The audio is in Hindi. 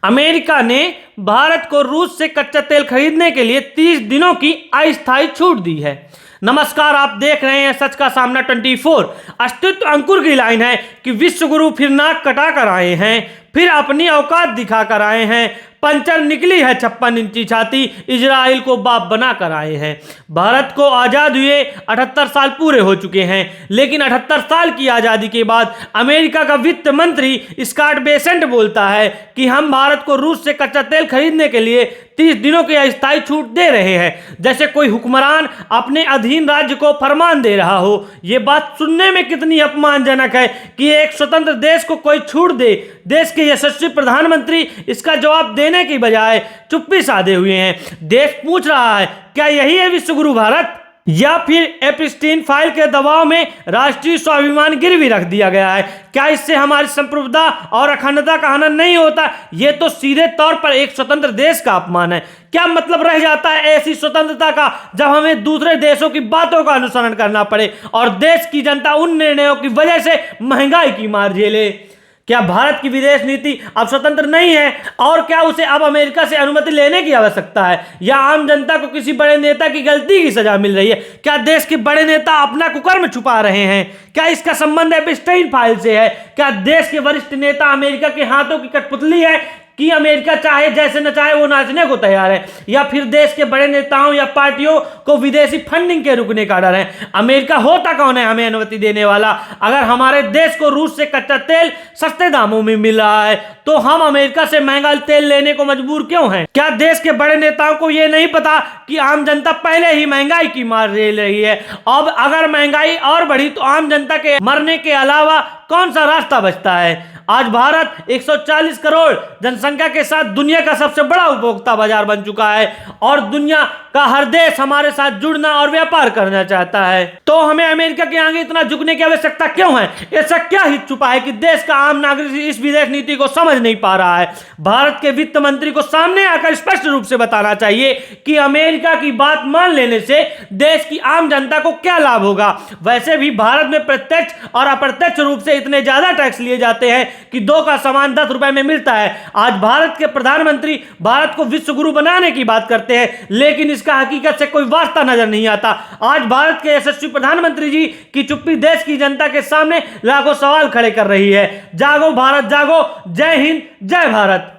अमेरिका ने भारत को रूस से कच्चा तेल खरीदने के लिए 30 दिनों की अस्थायी छूट दी है। नमस्कार, आप देख रहे हैं सच का सामना 24। अस्तित्व अंकुर की लाइन है कि विश्व गुरु फिर नाक कटा कर आए हैं, फिर अपनी औकात दिखा कर आए हैं। पंचर निकली है 56 इंची छाती, इजराइल को बाप बना कर आए हैं। भारत को आज़ाद हुए 78 साल पूरे हो चुके हैं, लेकिन 78 साल की आज़ादी के बाद अमेरिका का वित्त मंत्री स्कॉट बेसेंट बोलता है कि हम भारत को रूस से कच्चा तेल खरीदने के लिए 30 दिनों की अस्थायी छूट दे रहे हैं, जैसे कोई हुक्मरान अपने अधीन राज्य को फरमान दे रहा हो। ये बात सुनने में कितनी अपमानजनक है कि एक स्वतंत्र देश को कोई छूट दे। देश के यशस्वी प्रधानमंत्री इसका जवाब देने की बजाय चुप्पी साधे हुए हैं। देश पूछ रहा है, क्या यही है विश्वगुरु भारत, या फिर एप्स्टीन फाइल के दबाव में राष्ट्रीय स्वाभिमान गिरवी रख दिया गया है? क्या इससे हमारी संप्रभुता और अखंडता का हनन नहीं होता? यह तो सीधे तौर पर एक स्वतंत्र देश का अपमान है। क्या मतलब रह जाता है ऐसी स्वतंत्रता का जब हमें दूसरे देशों की बातों का अनुसरण करना पड़े और देश की जनता उन निर्णयों की वजह से महंगाई की मार झेले? क्या भारत की विदेश नीति अब स्वतंत्र नहीं है, और क्या उसे अब अमेरिका से अनुमति लेने की आवश्यकता है, या आम जनता को किसी बड़े नेता की गलती की सजा मिल रही है? क्या देश के बड़े नेता अपना कुकर्म छुपा रहे हैं? क्या इसका संबंध एप्स्टीन फाइल से है? क्या देश के वरिष्ठ नेता अमेरिका के हाथों की कठपुतली है कि अमेरिका चाहे जैसे न चाहे वो नाचने को तैयार है, या फिर देश के बड़े नेताओं या पार्टियों को विदेशी फंडिंग के रुकने का डर है? अमेरिका होता कौन है हमें अनुमति देने वाला? अगर हमारे देश को रूस से कच्चा तेल सस्ते दामों में मिल रहा है तो हम अमेरिका से महंगा तेल लेने को मजबूर क्यों हैं? क्या देश के बड़े नेताओं को यह नहीं पता कि आम जनता पहले ही महंगाई की मार झेल रही है? अब अगर महंगाई और बढ़ी तो आम जनता के मरने के अलावा कौन सा रास्ता बचता है? आज भारत 140 करोड़ जनसंख्या के साथ दुनिया का सबसे बड़ा उपभोक्ता बाजार बन चुका है, और दुनिया का हर देश हमारे साथ जुड़ना और व्यापार करना चाहता है। तो हमें अमेरिका के आगे इतना झुकने की आवश्यकता क्यों है? ऐसा क्या हित छुपा है कि देश का आम नागरिक इस विदेश नीति को समझ नहीं पा रहा है? भारत के वित्त मंत्री को सामने आकर स्पष्ट रूप से बताना चाहिए कि अमेरिका की बात मान लेने से देश की आम जनता को क्या लाभ होगा। वैसे भी भारत में प्रत्यक्ष और अप्रत्यक्ष रूप से इतने ज्यादा टैक्स लिए जाते हैं कि 2 का सामान 10 रुपए में मिलता है। आज भारत के प्रधानमंत्री भारत को विश्व गुरु बनाने की बात करते हैं, लेकिन इसका हकीकत से कोई वास्ता नजर नहीं आता। आज भारत के यशस्वी प्रधानमंत्री जी की चुप्पी देश की जनता के सामने लाखों सवाल खड़े कर रही है। जागो भारत जागो, जय हिंद, जय भारत।